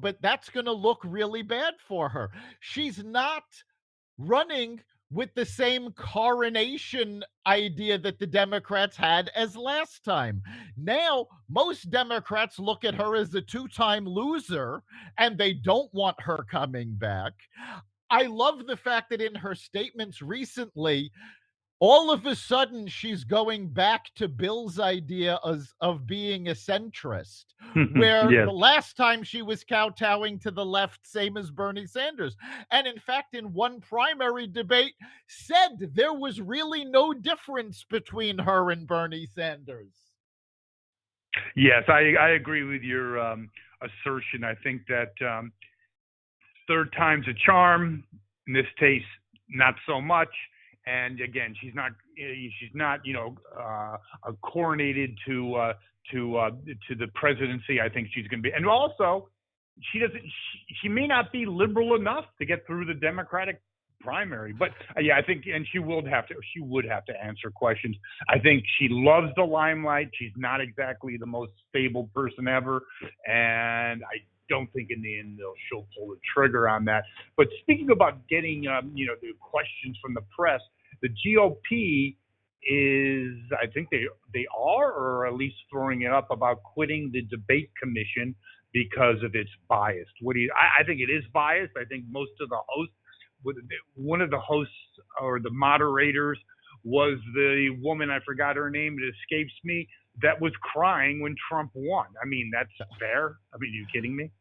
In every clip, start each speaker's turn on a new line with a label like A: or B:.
A: but that's going to look really bad for her. She's not running with the same coronation idea that the Democrats had as last time. Now, most Democrats look at her as a two-time loser and they don't want her coming back. I love the fact that in her statements recently, all of a sudden she's going back to Bill's idea of being a centrist, where
B: Yes.
A: the last time she was kowtowing to the left, same as Bernie Sanders. And in fact, in one primary debate, said there was really no difference between her and Bernie Sanders.
B: Yes, I agree with your assertion. I think that third time's a charm. In this case, not so much. And again, she's not coronated to the presidency. I think she's going to be, and also she may not be liberal enough to get through the Democratic primary. But yeah, I think, and she would have to answer questions. I think she loves the limelight. She's not exactly the most stable person ever, and I don't think in the end she'll pull the trigger on that. But speaking about getting the questions from the press, the GOP is, I think they are, or at least throwing it up about quitting the debate commission because of its bias. I think it is biased. I think most of the hosts, one of the hosts or the moderators was the woman, I forgot her name, it escapes me, that was crying when Trump won. I mean, that's fair. I mean, are you kidding me?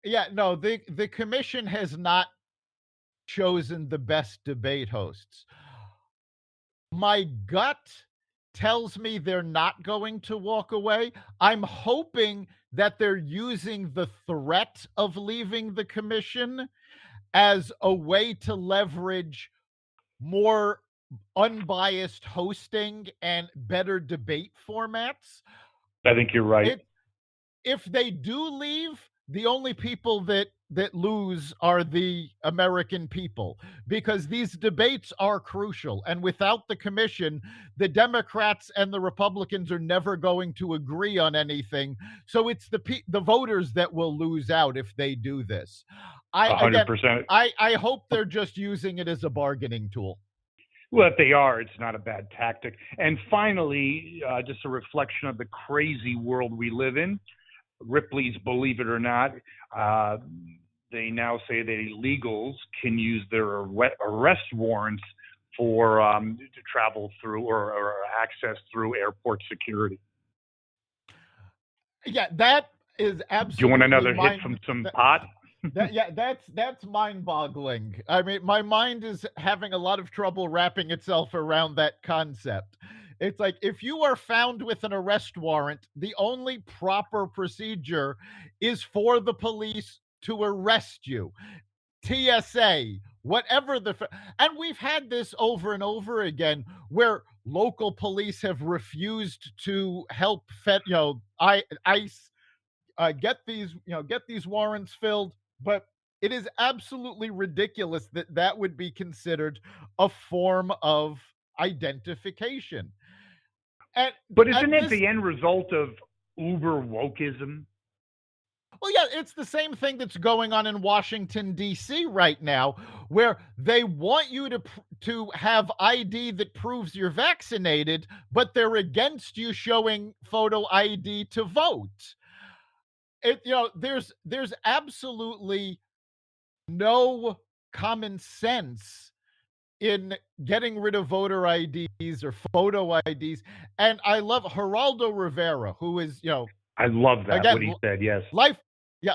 A: Yeah, no, the commission has not chosen the best debate hosts. My gut tells me they're not going to walk away. I'm hoping that they're using the threat of leaving the commission as a way to leverage more unbiased hosting and better debate formats.
B: I think you're right.
A: If they do leave, the only people that lose are the American people, because these debates are crucial. And without the commission, the Democrats and the Republicans are never going to agree on anything. So it's the voters that will lose out if they do this.
B: 100%.
A: I hope they're just using it as a bargaining tool.
B: Well, if they are, it's not a bad tactic. And finally, just a reflection of the crazy world we live in. Ripley's, believe it or not, they now say that illegals can use their arrest warrants for to travel through or access through airport security.
A: Yeah, that is absolutely.
B: Do you want another hit from some pot?
A: That's mind-boggling. I mean, my mind is having a lot of trouble wrapping itself around that concept. It's like, if you are found with an arrest warrant, the only proper procedure is for the police to arrest you. TSA, whatever and we've had this over and over again, where local police have refused to help ICE get these warrants filled. But it is absolutely ridiculous that would be considered a form of identification.
B: But isn't it the end result of uber wokeism?
A: Well, yeah, it's the same thing that's going on in Washington, D.C. right now, where they want you to have ID that proves you're vaccinated, but they're against you showing photo ID to vote. There's absolutely no common sense in getting rid of voter IDs or photo IDs. And I love Geraldo Rivera, who is,
B: I love that,
A: again,
B: what he said, yes.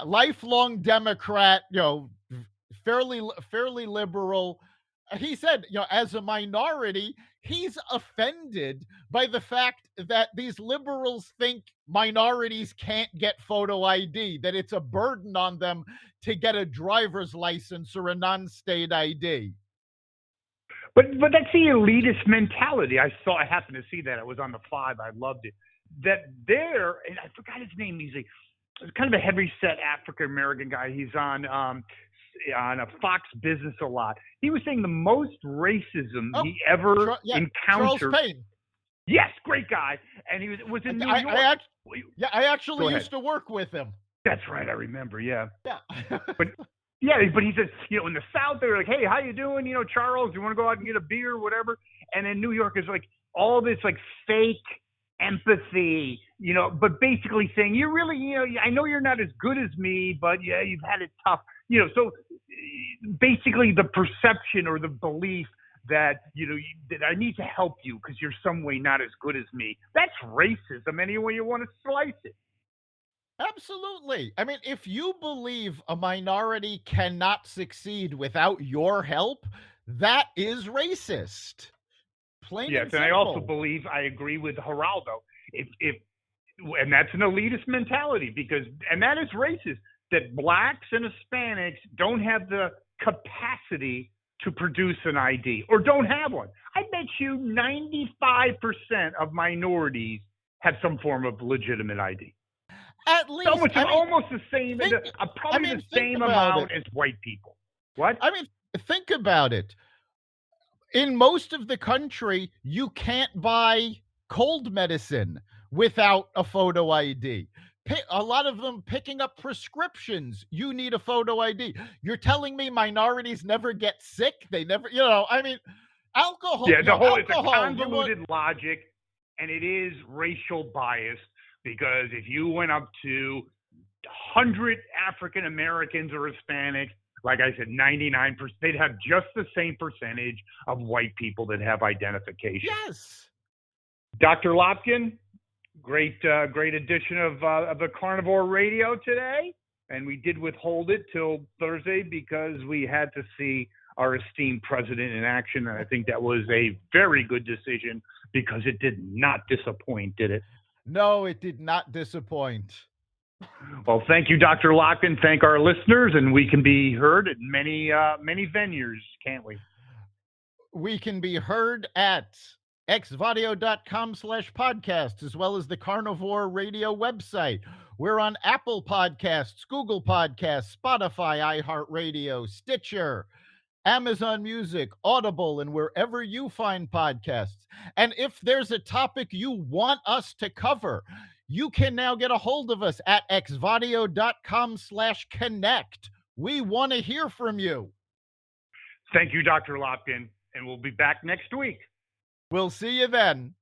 A: Lifelong Democrat, fairly liberal. He said, as a minority, he's offended by the fact that these liberals think minorities can't get photo ID, that it's a burden on them to get a driver's license or a non-state ID.
B: But that's the elitist mentality. I happened to see that. It was on the 5. I loved it. That there, and I forgot his name. He's kind of a heavy-set African-American guy. He's on a Fox Business a lot. He was saying the most racism he ever encountered.
A: Charles Payne.
B: Yes, great guy. And he was in New York.
A: I actually used to work with him.
B: That's right. I remember. Yeah.
A: Yeah.
B: But yeah, but he says, in the South, they're like, hey, how you doing? Charles, you want to go out and get a beer or whatever? And in New York is like all this like fake empathy, but basically saying, you're really, I know you're not as good as me, but yeah, you've had it tough. So basically the perception or the belief that, that I need to help you because you're some way not as good as me. That's racism any way you want to slice it.
A: Absolutely. I mean, if you believe a minority cannot succeed without your help, that is racist. Plain
B: Yes,
A: and
B: and I also
A: simple.
B: believe I agree with Geraldo. If and that's an elitist mentality and that is racist, that blacks and Hispanics don't have the capacity to produce an ID or don't have one. I bet you 95% of minorities have some form of legitimate ID.
A: At
B: So
A: least,
B: much, almost the same,
A: think
B: probably the
A: think
B: same
A: about it.
B: amount as white people. What?
A: I mean, think about it. In most of the country, you can't buy cold medicine without a photo ID. A lot of them picking up prescriptions, you need a photo ID. You're telling me minorities never get sick? They never, I mean, alcohol,
B: Yeah, it's a
A: you want.
B: convoluted logic, and it is racial bias because if you went up to 100 African Americans or Hispanics, like I said, 99%, they'd have just the same percentage of white people that have identification.
A: Yes.
B: Dr. Lopkin, great edition of the Carnivore Radio today. And we did withhold it till Thursday because we had to see our esteemed president in action. And I think that was a very good decision because it did not disappoint, did it?
A: No, it did not disappoint.
B: Well, thank you, Dr. Lockton. Thank our listeners, and we can be heard at many venues, can't we?
A: We can be heard at xvadio.com/podcast, as well as the Carnivore Radio website. We're on Apple Podcasts, Google Podcasts, Spotify, iHeartRadio, Stitcher, Amazon Music, Audible, and wherever you find podcasts. And if there's a topic you want us to cover, you can now get a hold of us at xvadio.com/connect. We want to hear from you.
B: Thank you, Dr. Lopkin, and we'll be back next week.
A: We'll see you then.